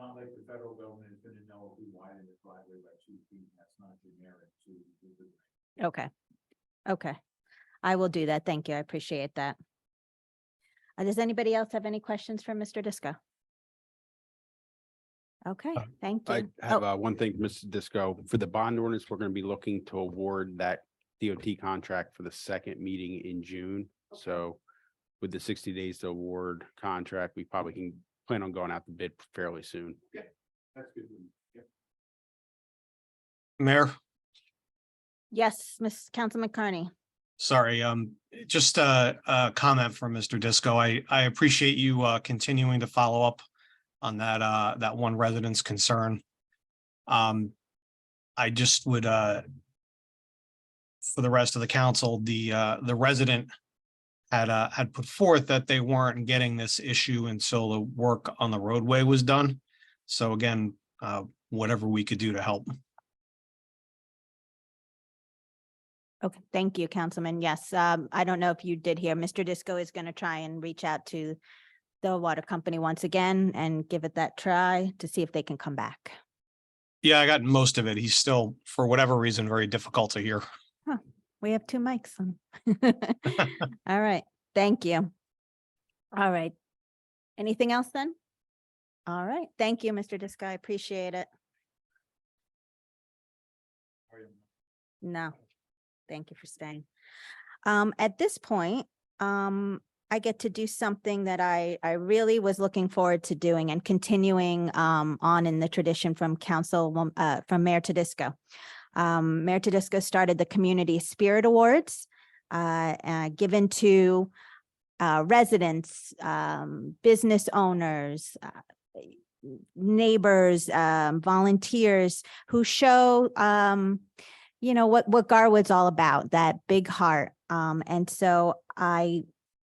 not like the federal government is gonna know if we widen the driveway by 2 feet. That's not generic to. Okay. Okay. I will do that. Thank you. I appreciate that. Does anybody else have any questions for Mr. Disco? Okay, thank I you. have Oh, one thing, Mrs. Disco, for the bond ordinance, we're going to be looking to award that DOT contract for the second meeting in June. So with the 60 days to award contract, we probably can plan on going out to bid fairly soon. That's good. Yep. Mayor, yes, Miss Councilman Carney. sorry, just a comment from Mr. Disco. I appreciate you continuing to follow up on that one resident's concern. I just would for the rest of the council, the resident had put forth that they weren't getting this issue until the work on the roadway was done. So again, whatever we could do to help. Okay, thank you, Councilman. Yes, I don't know if you did hear, Mr. Disco is going to try and reach out to the water company once again and give it that try to see if they can come back. Yeah, I got most of it. He's still, for whatever reason, very difficult to hear. We have 2 mics on. All right, thank you. All right. Anything else then? All right, thank you, Mr. Disco. I appreciate it. No, thank you for staying. At this point, I get to do something that I really was looking forward to doing and continuing on in the tradition from from Mayor Tedisco. Mayor Tedisco started the Community Spirit Awards given to residents, business owners, neighbors, volunteers who show what Garwood's all about, that big heart. And so I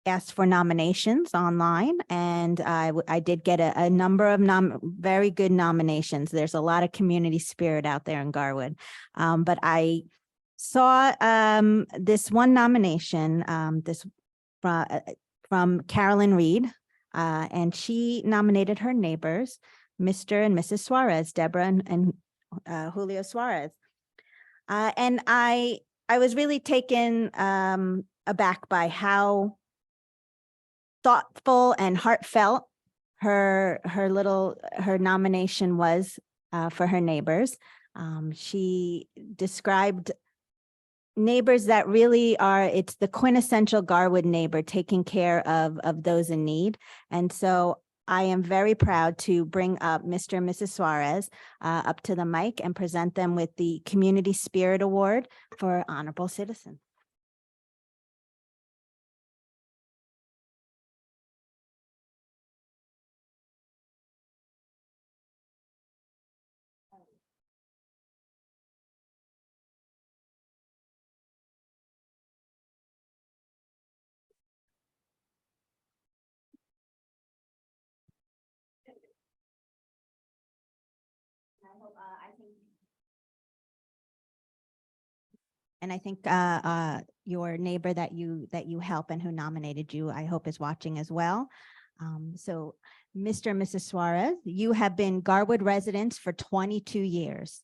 asked for nominations online, and I did get a number of very good nominations. There's a lot of community spirit out there in Garwood. But I saw this one nomination, from Carolyn Reed, and she nominated her neighbors, Mr. and Mrs. Suarez, Deborah and Julio Suarez. And I was really taken aback by how thoughtful and heartfelt her nomination was for her neighbors. She described neighbors that really it's the quintessential Garwood neighbor, taking care of those in need. And so I am very proud to bring up Mr. and Mrs. Suarez up to the mic and present them with the Community Spirit Award for Honorable Citizen. And I think your neighbor that you help and who nominated you, I hope is watching as well. So Mr. and Mrs. Suarez, you have been Garwood residents for 22 years.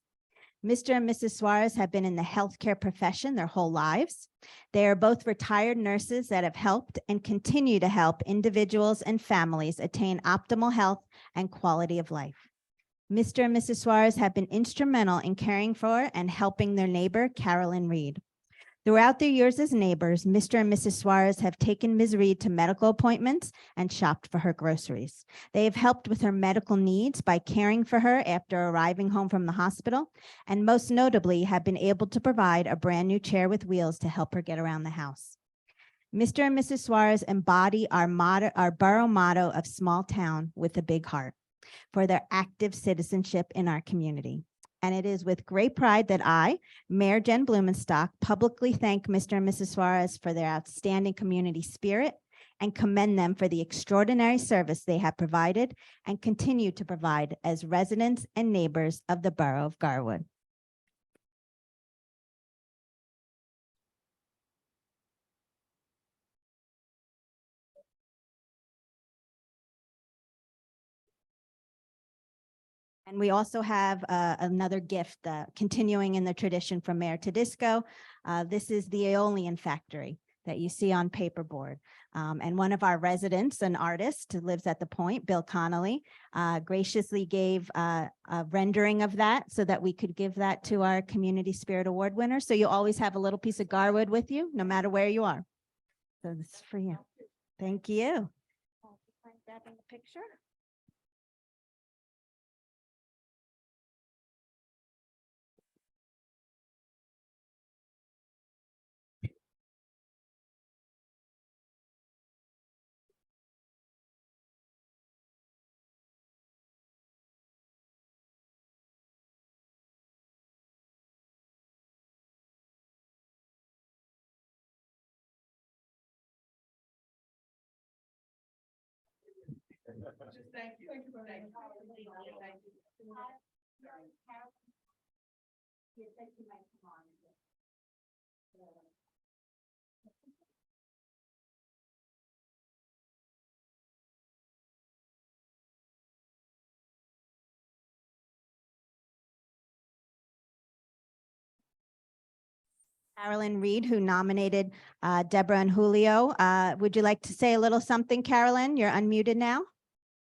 Mr. and Mrs. Suarez have been in the healthcare profession their whole lives. They are both retired nurses that have helped and continue to help individuals and families attain optimal health and quality of life. Mr. and Mrs. Suarez have been instrumental in caring for and helping their neighbor, Carolyn Reed. Throughout their years as neighbors, Mr. and Mrs. Suarez have taken Ms. Reed to medical appointments and shopped for her groceries. They have helped with her medical needs by caring for her after arriving home from the hospital, and most notably have been able to provide a brand new chair with wheels to help her get around the house. Mr. and Mrs. Suarez embody our borough motto of small town with a big heart for their active citizenship in our community. And it is with great pride that I, Mayor Jen Blumenstock, publicly thank Mr. and Mrs. Suarez for their outstanding community spirit and commend them for the extraordinary service they have provided and continue to provide as residents and neighbors of the borough of Garwood. And we also have another gift, continuing in the tradition from Mayor Tedisco. This is the Aeolian Factory that you see on paperboard. And one of our residents, an artist who lives at the Point, Bill Connolly, graciously gave a rendering of that so that we could give that to our Community Spirit Award winners. So you always have a little piece of Garwood with you, no matter where you are. So this is for you. Thank you. Grabbing the picture. Thank you. Carolyn Reed, who nominated Deborah and Julio. Would you like to say a little something, Carolyn? You're unmuted now.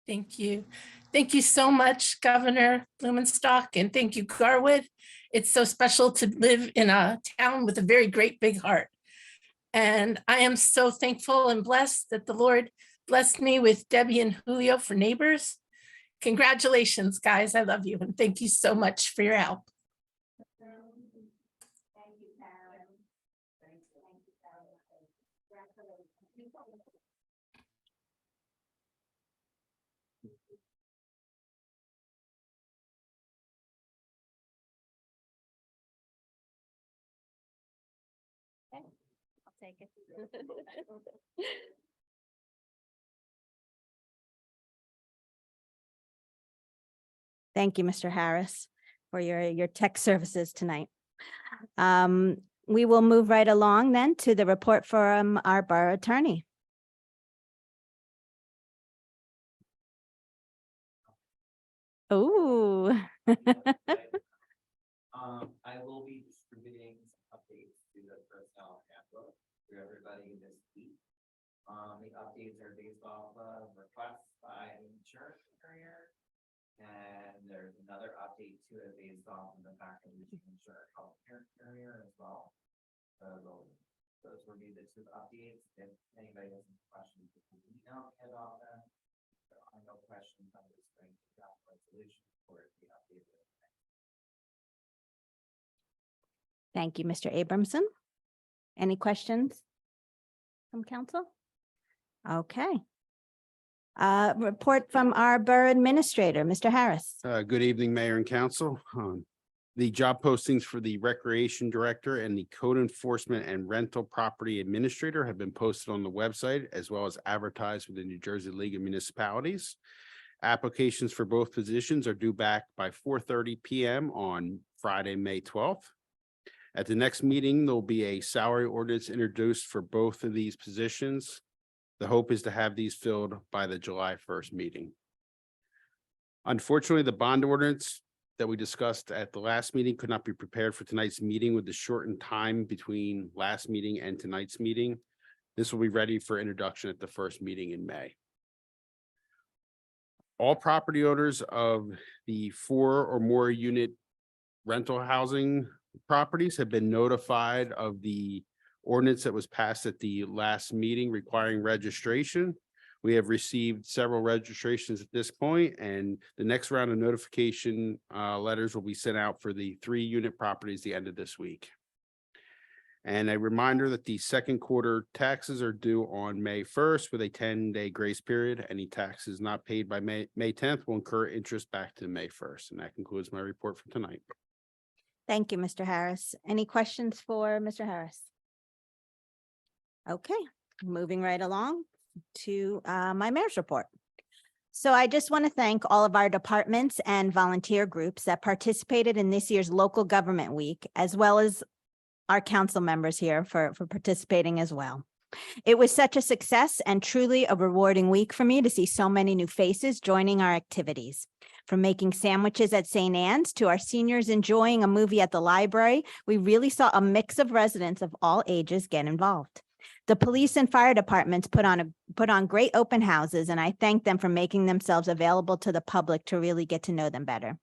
Thank you. Thank you so much, Governor Blumenstock, and thank you, Garwood. It's so special to live in a town with a very great big heart. And I am so thankful and blessed that the Lord blessed me with Debbie and Julio for neighbors. Congratulations, guys. I love you and thank you so much for your help. I'll take it. Thank you, Mr. Harris, for your tech services tonight. We will move right along then to the report from our borough attorney. Oh. I will be distributing some updates to the personnel handbook to everybody this week. The updates are based off of requests by an insurance carrier. And there's another update to it based off of the fact that we should insure a healthcare carrier as well. So those will be the two updates. If anybody has any questions, you can email me about them. If there are no questions, I'm just going to draft a resolution for the update. Thank you, Mr. Abramson. Any questions from council? Okay. Report from our borough administrator, Mr. Harris. Good evening, Mayor and Council. The job postings for the Recreation Director and the Code Enforcement and Rental Property Administrator have been posted on the website as well as advertised with the New Jersey League of Municipalities. Applications for both positions are due back by 4:30 p.m. on Friday, May 12th. At the next meeting, there'll be a salary ordinance introduced for both of these positions. The hope is to have these filled by the July 1st meeting. Unfortunately, the bond ordinance that we discussed at the last meeting could not be prepared for tonight's meeting with the shortened time between last meeting and tonight's meeting. This will be ready for introduction at the first meeting in May. All property owners of the 4 or more unit rental housing properties have been notified of the ordinance that was passed at the last meeting requiring registration. We have received several registrations at this point, and the next round of notification letters will be sent out for the 3 unit properties the end of this week. And a reminder that the second quarter taxes are due on May 1st with a 10-day grace period. Any taxes not paid by May 10th will incur interest back to May 1st. And that concludes my report for tonight. Thank you, Mr. Harris. Any questions for Mr. Harris? Okay, moving right along to my mayor's report. So I just want to thank all of our departments and volunteer groups that participated in this year's local government week, as well as our council members here for participating as well. It was such a success and truly a rewarding week for me to see so many new faces joining our activities. From making sandwiches at St. Anne's to our seniors enjoying a movie at the library, we really saw a mix of residents of all ages get involved. The police and fire departments put on great open houses, and I thank them for making themselves available to the public to really get to know them better.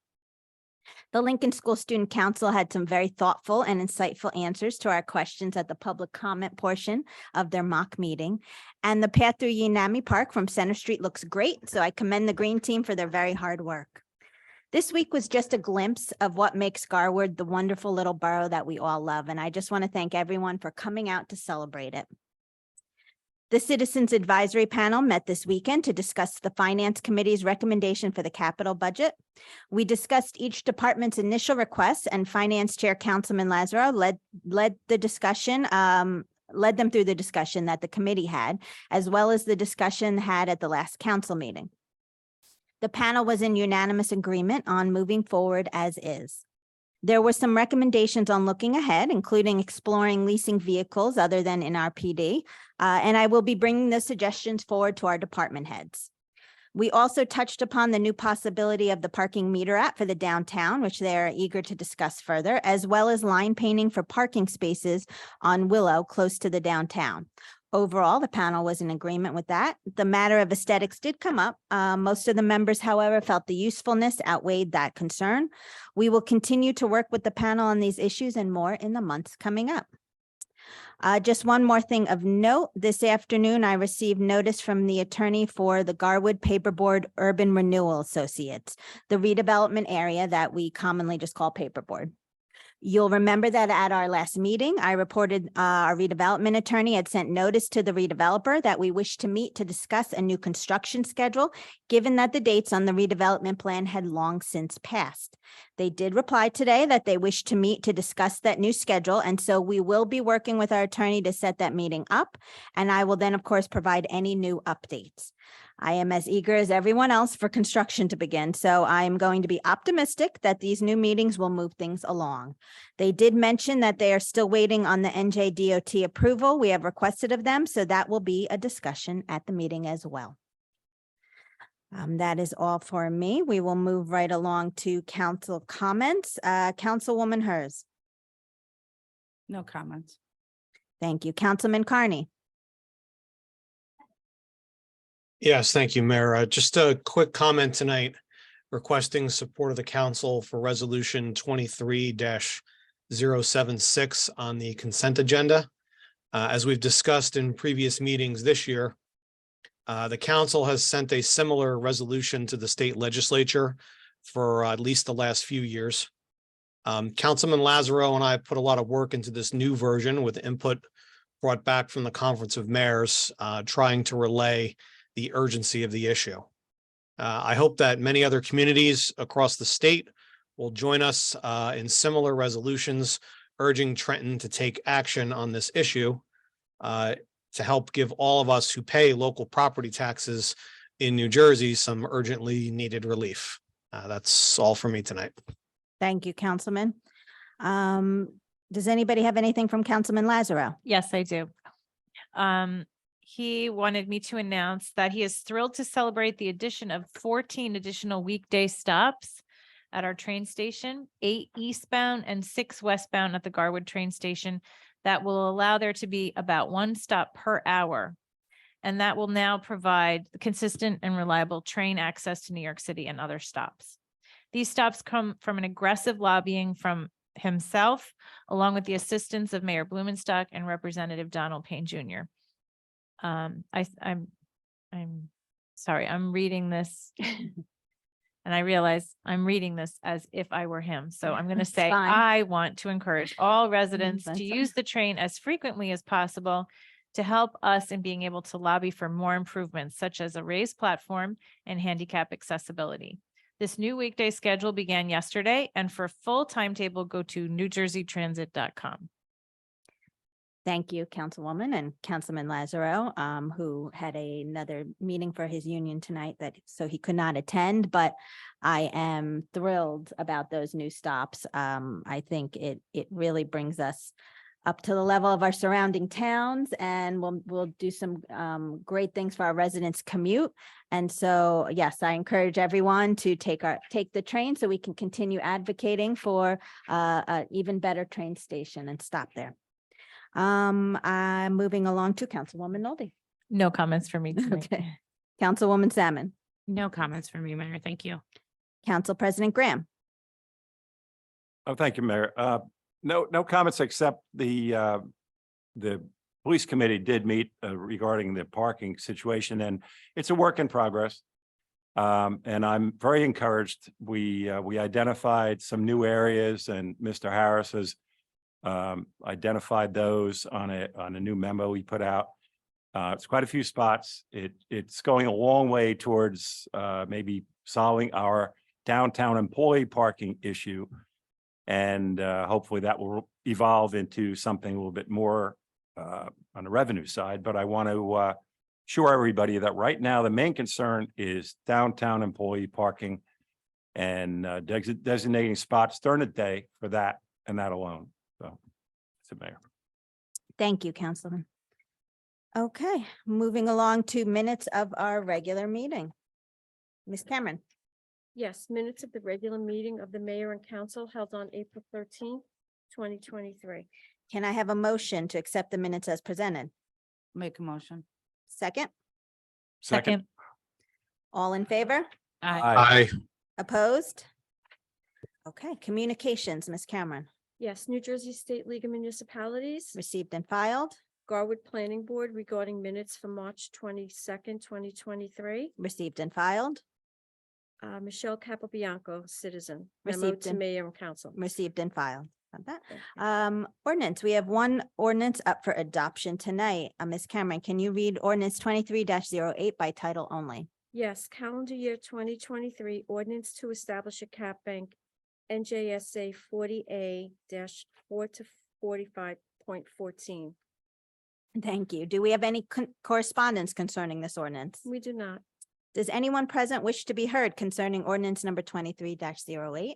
The Lincoln School Student Council had some very thoughtful and insightful answers to our questions at the public comment portion of their mock meeting. And the path through Yanami Park from Center Street looks great, so I commend the Green Team for their very hard work. This week was just a glimpse of what makes Garwood the wonderful little borough that we all love, and I just want to thank everyone for coming out to celebrate it. The Citizens Advisory Panel met this weekend to discuss the Finance Committee's recommendation for the capital budget. We discussed each department's initial requests, and Finance Chair Councilman Lazaro led them through the discussion that the committee had, as well as the discussion had at the last council meeting. The panel was in unanimous agreement on moving forward as is. There were some recommendations on looking ahead, including exploring leasing vehicles other than in our PD, and I will be bringing those suggestions forward to our department heads. We also touched upon the new possibility of the parking meter app for the downtown, which they are eager to discuss further, as well as line painting for parking spaces on Willow close to the downtown. Overall, the panel was in agreement with that. The matter of aesthetics did come up. Most of the members, however, felt the usefulness outweighed that concern. We will continue to work with the panel on these issues and more in the months coming up. Just one more thing of note, this afternoon, I received notice from the attorney for the Garwood Paperboard Urban Renewal Associates, the redevelopment area that we commonly just call paperboard. You'll remember that at our last meeting, I reported our redevelopment attorney had sent notice to the redeveloper that we wish to meet to discuss a new construction schedule, given that the dates on the redevelopment plan had long since passed. They did reply today that they wish to meet to discuss that new schedule, and so we will be working with our attorney to set that meeting up, and I will then, of course, provide any new updates. I am as eager as everyone else for construction to begin, so I am going to be optimistic that these new meetings will move things along. They did mention that they are still waiting on the NJDOT approval we have requested of them, so that will be a discussion at the meeting as well. That is all for me. We will move right along to council comments. Councilwoman Hers. No comments. Thank you. Councilman Carney. Yes, thank you, Mayor. Just a quick comment tonight requesting support of the council for resolution 23-076 on the consent agenda. As we've discussed in previous meetings this year, the council has sent a similar resolution to the state legislature for at least the last few years. Councilman Lazaro and I put a lot of work into this new version with input brought back from the Conference of Mayors, trying to relay the urgency of the issue. I hope that many other communities across the state will join us in similar resolutions urging Trenton to take action on this issue to help give all of us who pay local property taxes in New Jersey some urgently needed relief. That's all for me tonight. Thank you, Councilman. Does anybody have anything from Councilman Lazaro? Yes, I do. He wanted me to announce that he is thrilled to celebrate the addition of 14 additional weekday stops at our train station, 8 eastbound and 6 westbound at the Garwood train station. That will allow there to be about 1 stop per hour. And that will now provide consistent and reliable train access to New York City and other stops. These stops come from an aggressive lobbying from himself, along with the assistance of Mayor Blumenstock and Representative Donald Payne Jr. I'm sorry, I'm reading this and I realize I'm reading this as if I were him. So I'm going to say, fine. I want to encourage all residents That's to fine. use the train as frequently as possible to help us in being able to lobby for more improvements, such as a raised platform and handicap accessibility. This new weekday schedule began yesterday, and for full timetable, go to newjerseytransit.com. Thank you, Councilwoman, and Councilman Lazaro, who had another meeting for his union tonight so he could not attend, but I am thrilled about those new stops. I think it really brings us up to the level of our surrounding towns, and we'll do some great things for our residents' commute. And so, yes, I encourage everyone to take the train so we can continue advocating for a even better train station and stop there. I'm moving along to Councilwoman Nolde. No comments for me tonight. Okay. Councilwoman Salmon, No comments from me, Mayor. Thank you. Council President Graham. Oh, thank you, Mayor. No comments except the police committee did meet regarding the parking situation, and it's a work in progress. And I'm very encouraged. We identified some new areas, and Mr. Harris has identified those on a new memo we put out. It's quite a few spots. It's going a long way towards maybe solving our downtown employee parking issue. And hopefully that will evolve into something a little bit more on the revenue side. But I want to assure everybody that right now, the main concern is downtown employee parking and designating spots during the day for that and that alone. So that's it, Mayor. Thank you, Councilman. Okay, moving along to minutes of our regular meeting. Ms. Cameron. Yes, minutes of the regular meeting of the mayor and council held on April 13th, 2023. Can I have a motion to accept the minutes as presented? Make a motion. Second, Second. all in favor? Aye. Opposed? Okay, communications, Ms. Cameron, Yes, New Jersey State League of Municipalities, received and filed, Garwood Planning Board regarding minutes for March 22nd, 2023. received and filed, Michelle Capabianco, citizen, memo Received to and- mayor and council. received and filed. Got that? Thank you. Ordinance, we have one ordinance up for adoption tonight. Ms. Cameron, can you read ordinance 23-08 by title only? Yes, calendar year 2023 ordinance to establish a cap bank, NJSA 40A-4 to 45.14. Thank you. Do we have any correspondence concerning this ordinance? We do not. Does anyone present wish to be heard concerning ordinance number 23-08?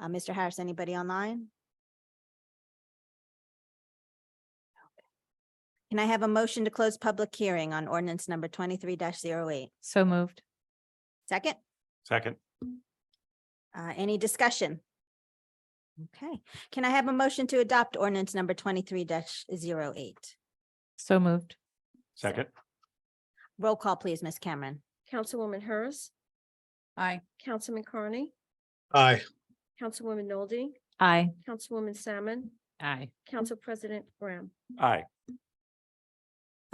Mr. Harris, anybody online? Can I have a motion to close public hearing on ordinance number 23-08? So moved. Second, Second. any discussion? Okay, can I have a motion to adopt ordinance number 23-08? So moved. Second. Roll call, please, Ms. Cameron. Councilwoman Hers, Aye. Councilman Carney, Aye. Councilwoman Nolde, Aye. Councilwoman Salmon, Aye. Council President Graham. Aye.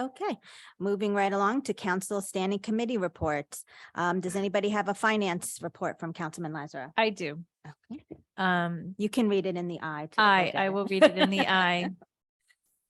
Okay, moving right along to council standing committee reports. Does anybody have a finance report from Councilman Lazara? I do. Okay. You can read it in the eye. too, I okay. will read it in the eye.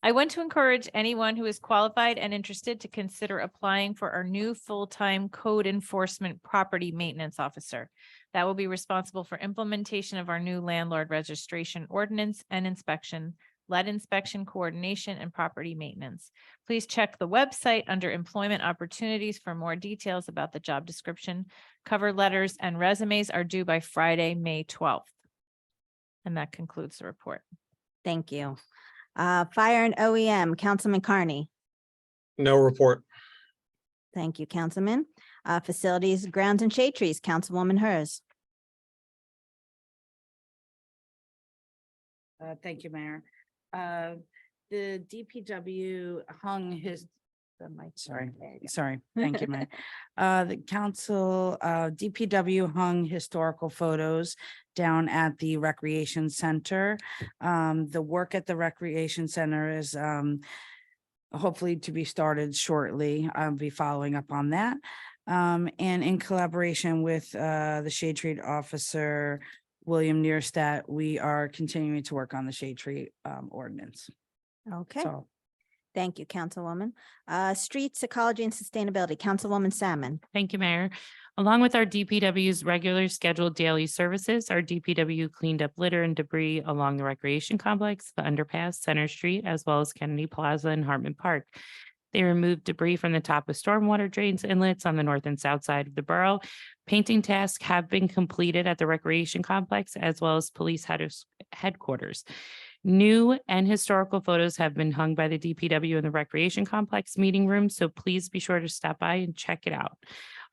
I want to encourage anyone who is qualified and interested to consider applying for our new full-time code enforcement property maintenance officer. That will be responsible for implementation of our new landlord registration ordinance and inspection, lead inspection coordination, and property maintenance. Please check the website under employment opportunities for more details about the job description. Cover letters and resumes are due by Friday, May 12th. And that concludes the report. Thank you. Fire and OEM, Councilman Carney. No report. Thank you, Councilman. Facilities, Grounds and Shade Trees, Councilwoman Hers. Thank you, Mayor. The DPW hung his, sorry, thank you, Mayor. The council, DPW hung historical photos down at the recreation center. The work at the recreation center is hopefully to be started shortly. I'll be following up on that. And in collaboration with the shade tree officer, William Neerstadt, we are continuing to work on the shade tree ordinance. Okay, So thank you, Councilwoman. Streets, Ecology and Sustainability, Councilwoman Salmon. Thank you, Mayor. Along with our DPW's regular scheduled daily services, our DPW cleaned up litter and debris along the recreation complex, the underpass, Center Street, as well as Kennedy Plaza and Hartman Park. They removed debris from the top of stormwater drains inlets on the north and south side of the borough. Painting tasks have been completed at the recreation complex as well as police headquarters. New and historical photos have been hung by the DPW in the Recreation Complex meeting room, so please be sure to stop by and check it out.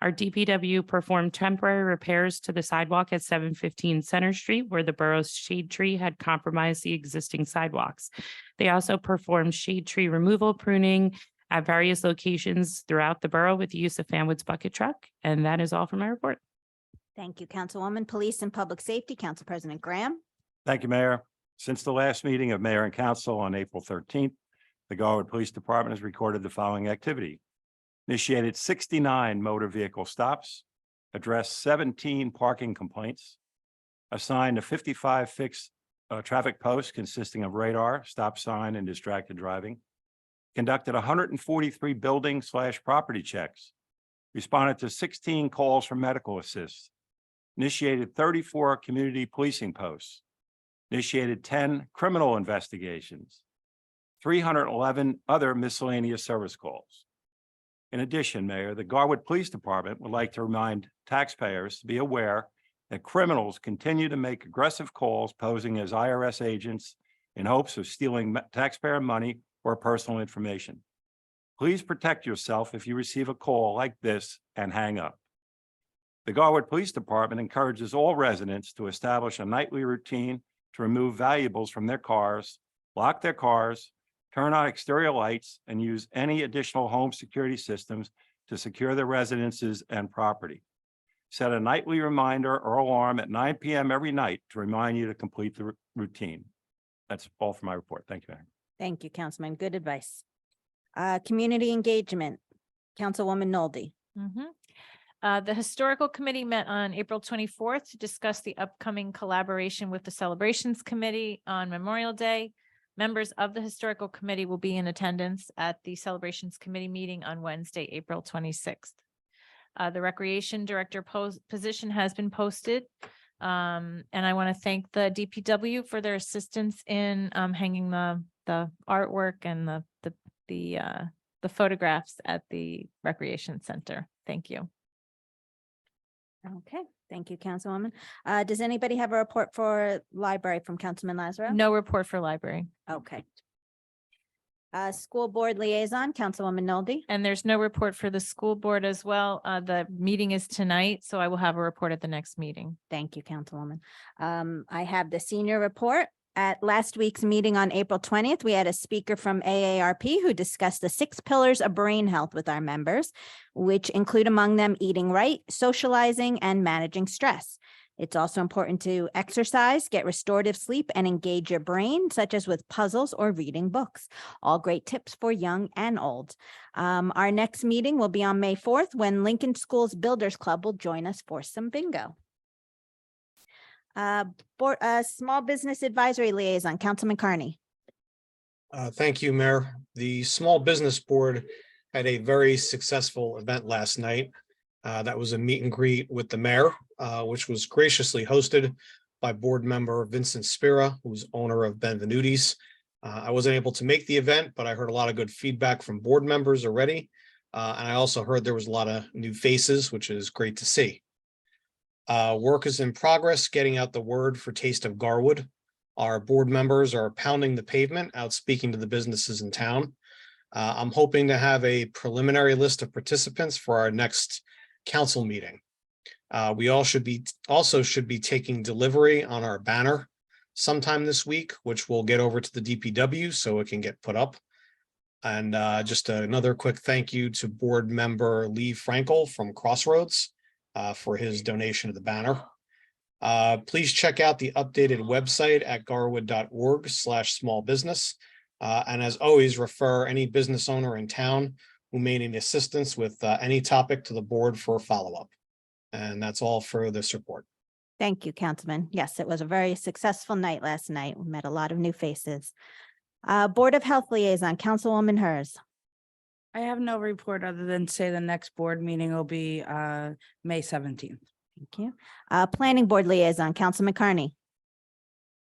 Our DPW performed temporary repairs to the sidewalk at 715 Center Street, where the borough's shade tree had compromised the existing sidewalks. They also performed shade tree removal pruning at various locations throughout the borough with the use of Fanwood's bucket truck. And that is all for my report. Thank you, Councilwoman. Police and Public Safety, Council President Graham. Thank you, Mayor. Since the last meeting of Mayor and Council on April 13th, the Garwood Police Department has recorded the following activity. Initiated 69 motor vehicle stops, addressed 17 parking complaints, assigned a 55 fixed traffic posts consisting of radar, stop sign, and distracted driving, conducted 143 building/property checks, responded to 16 calls for medical assist, initiated 34 community policing posts, initiated 10 criminal investigations, 311 other miscellaneous service calls. In addition, Mayor, the Garwood Police Department would like to remind taxpayers to be aware that criminals continue to make aggressive calls posing as IRS agents in hopes of stealing taxpayer money or personal information. Please protect yourself if you receive a call like this and hang up. The Garwood Police Department encourages all residents to establish a nightly routine to remove valuables from their cars, lock their cars, turn on exterior lights, and use any additional home security systems to secure their residences and property. Set a nightly reminder or alarm at 9 p.m. every night to remind you to complete the routine. That's all for my report. Thank you, Mayor. Thank you, Councilman. Good advice. Community engagement, Councilwoman Nolde. The Historical Committee met on April 24th to discuss the upcoming collaboration with the Celebrations Committee on Memorial Day. Members of the Historical Committee will be in attendance at the Celebrations Committee meeting on Wednesday, April 26th. The Recreation Director position has been posted. And I want to thank the DPW for their assistance in hanging the artwork and the photographs at the Recreation Center. Thank you. Okay, thank you, Councilwoman. Does anybody have a report for library from Councilman Lazaro? No report for library. Okay. School Board Liaison, Councilwoman Nolde. And there's no report for the school board as well. The meeting is tonight, so I will have a report at the next meeting. Thank you, Councilwoman. I have the senior report. At last week's meeting on April 20th, we had a speaker from AARP who discussed the 6 pillars of brain health with our members, which include among them eating right, socializing, and managing stress. It's also important to exercise, get restorative sleep, and engage your brain, such as with puzzles or reading books. All great tips for young and old. Our next meeting will be on May 4th when Lincoln Schools Builders Club will join us for some bingo. Small Business Advisory Liaison, Councilman Carney. Thank you, Mayor. The Small Business Board had a very successful event last night. That was a meet and greet with the mayor, which was graciously hosted by board member Vincent Spira, who's owner of Benvenutis. I wasn't able to make the event, but I heard a lot of good feedback from board members already. And I also heard there was a lot of new faces, which is great to see. Work is in progress, getting out the word for Taste of Garwood. Our board members are pounding the pavement, out speaking to the businesses in town. I'm hoping to have a preliminary list of participants for our next council meeting. We should be taking delivery on our banner sometime this week, which we'll get over to the DPW so it can get put up. And just another quick thank you to board member Lee Frankel from Crossroads for his donation of the banner. Please check out the updated website at garwood.org/smallbusiness. And as always, refer any business owner in town who may need assistance with any topic to the board for a follow-up. And that's all for this report. Thank you, Councilman. Yes, it was a very successful night last night. We met a lot of new faces. Board of Health Liaison, Councilwoman Hers. I have no report other than say the next board meeting will be May 17th. Thank you. Planning Board Liaison, Councilman Carney.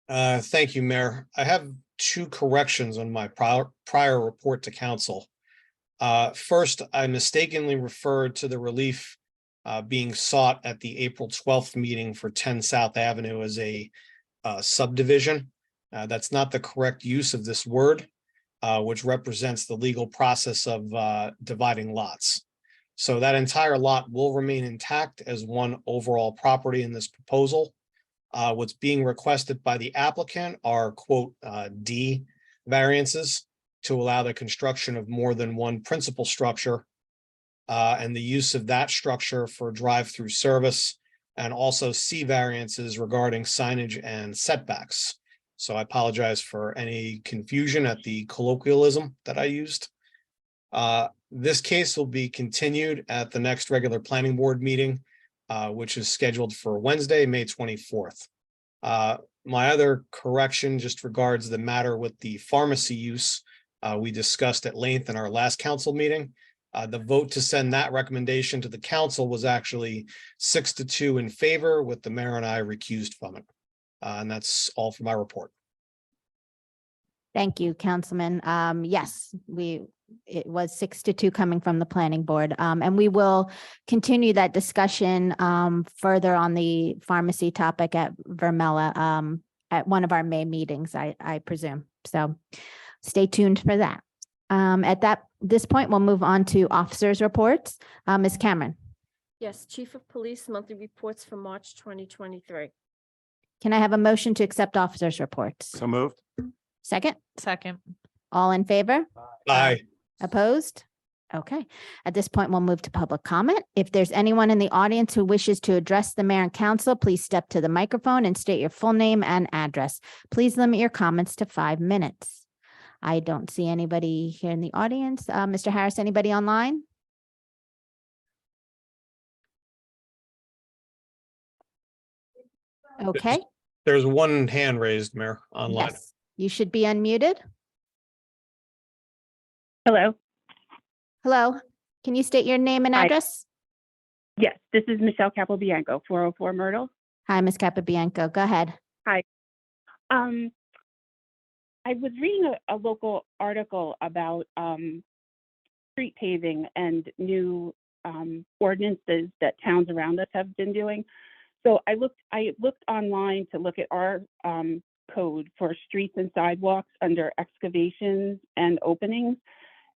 Thank you, Mayor. I have 2 corrections on my prior report to council. First, I mistakenly referred to the relief being sought at the April 12th meeting for 10 South Avenue as a subdivision. That's not the correct use of this word, which represents the legal process of dividing lots. So that entire lot will remain intact as one overall property in this proposal. What's being requested by the applicant are quote D variances to allow the construction of more than one principal structure and the use of that structure for drive-through service, and also C variances regarding signage and setbacks. So I apologize for any confusion at the colloquialism that I used. This case will be continued at the next regular planning board meeting, which is scheduled for Wednesday, May 24th. My other correction just regards the matter with the pharmacy use. We discussed at length in our last council meeting. The vote to send that recommendation to the council was actually 6-2 in favor, with the mayor and I recused from it. And that's all for my report. Thank you, Councilman. Yes, it was 6-2 coming from the planning board. And we will continue that discussion further on the pharmacy topic at Vermella at one of our May meetings, I presume. So stay tuned for that. At this point, we'll move on to officers' reports. Ms. Cameron, Yes, Chief of Police monthly reports for March 2023. can I have a motion to accept officers' reports? So moved. Second, Second. all in favor? Aye. Opposed? Okay. At this point, we'll move to public comment. If there's anyone in the audience who wishes to address the mayor and council, please step to the microphone and state your full name and address. Please limit your comments to 5 minutes. I don't see anybody here in the audience. Mr. Harris, anybody online? Okay. There's one hand raised, Mayor, online. Yes, you should be unmuted. Hello. Hello, can you state your name and Hi. address? Yes, this is Michelle Capobianco, 404 Myrtle. Hi, Ms. Capabianco. Go ahead. I was reading a local article about street paving and new ordinances that towns around us have been doing. So I looked online to look at our code for streets and sidewalks under excavations and openings.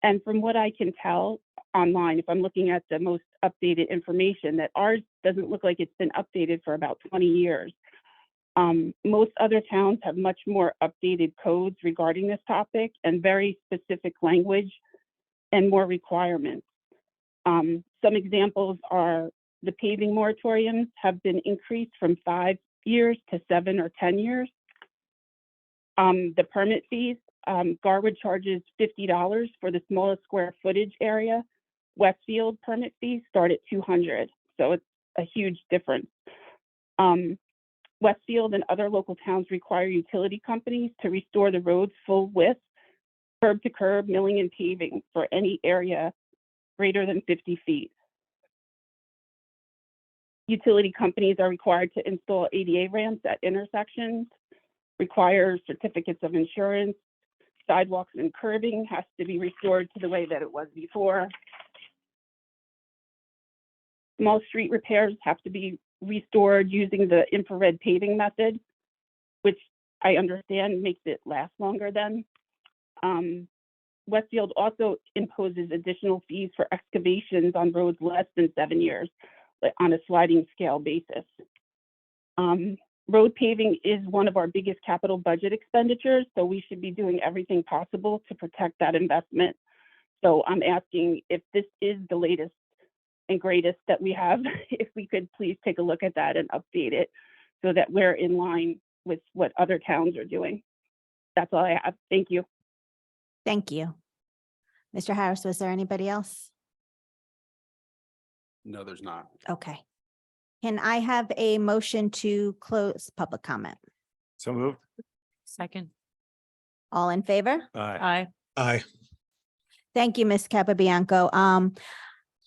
And from what I can tell online, if I'm looking at the most updated information, that ours doesn't look like it's been updated for about 20 years. Most other towns have much more updated codes regarding this topic and very specific language and more requirements. Some examples are the paving moratoriums have been increased from 5 years to 7 or 10 years. The permit fees, Garwood charges $50 for the smallest square footage area. Westfield permit fees start at $200, so it's a huge difference. Westfield and other local towns require utility companies to restore the road's full width, curb to curb, milling and paving for any area greater than 50 feet. Utility companies are required to install ADA ramps at intersections, require certificates of insurance, sidewalks and curbing has to be restored to the way that it was before. Small street repairs have to be restored using the infrared paving method, which I understand makes it last longer then. Westfield also imposes additional fees for excavations on roads less than 7 years, like on a sliding scale basis. Road paving is one of our biggest capital budget expenditures, so we should be doing everything possible to protect that investment. So I'm asking if this is the latest and greatest that we have, if we could please take a look at that and update it so that we're in line with what other towns are doing. That's all I have. Thank you. Thank you. Mr. Harris, was there anybody else? No, there's not. Okay. Can I have a motion to close public comment? So moved. Second. All in favor? Aye. Aye. Aye. Thank you, Ms. Capabianco.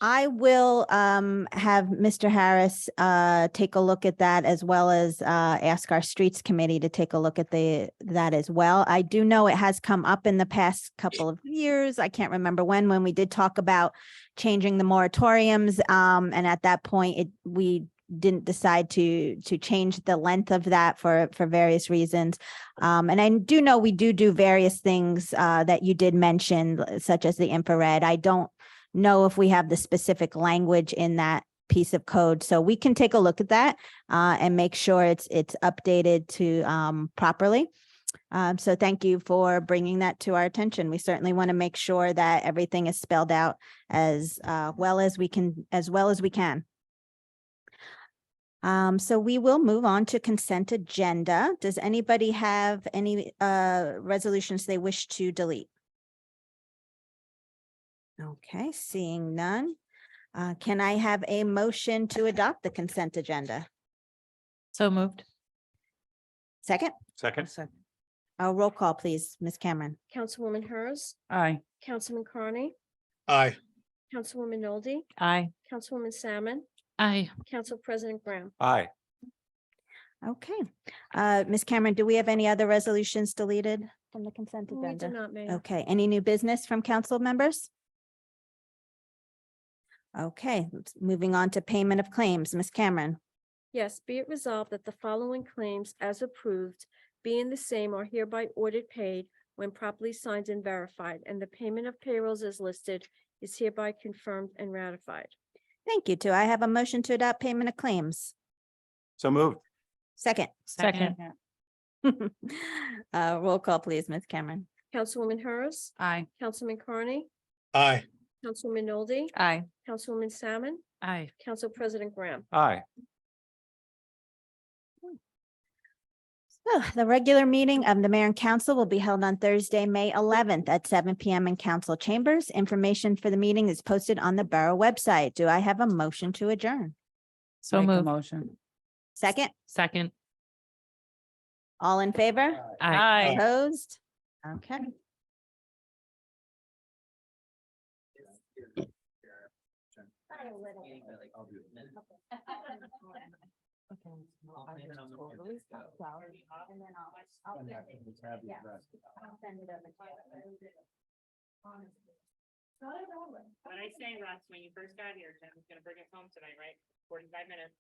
I will have Mr. Harris take a look at that, as well as ask our streets committee to take a look at that as well. I do know it has come up in the past couple of years. I can't remember when we did talk about changing the moratoriums. And at that point, we didn't decide to change the length of that for various reasons. And I do know we do various things that you did mention, such as the infrared. I don't know if we have the specific language in that piece of code, so we can take a look at that and make sure it's updated to properly. So thank you for bringing that to our attention. We certainly want to make sure that everything is spelled out as well as we can. So we will move on to consent agenda. Does anybody have any resolutions they wish to delete? Okay, seeing none. Can I have a motion to adopt the consent agenda? So moved. Second, Second? roll call, please, Ms. Cameron. Councilwoman Hers, Aye. Councilman Carney, Aye. Councilwoman Nolde, Aye. Councilwoman Salmon, Aye. Council President Graham. Aye. Okay. Ms. Cameron, do we have any other resolutions deleted from the consent We do agenda? not, Mayor. Okay, any new business from council members? Okay, moving on to payment of claims. Ms. Cameron. Yes, be it resolved that the following claims as approved, being the same, are hereby ordered paid when properly signed and verified, and the payment of payrolls as listed is hereby confirmed and ratified. Thank you. Do I have a motion to adopt payment of claims? So moved. Second. Second. Roll call, please, Ms. Cameron. Councilwoman Hers, Aye. Councilman Carney, Aye. Councilwoman Nolde, Aye. Councilwoman Salmon, Aye. Council President Graham. Aye. So the regular meeting of the mayor and council will be held on Thursday, May 11th at 7 PM in council chambers. Information for the meeting is posted on the borough website. Do I have a motion to adjourn? So Make a moved. motion. Second, Second. all in favor? Aye. Opposed? Okay. I'll do it. What I say, Russ, when you first got here, Tim was gonna bring us home tonight, right? 45 minutes.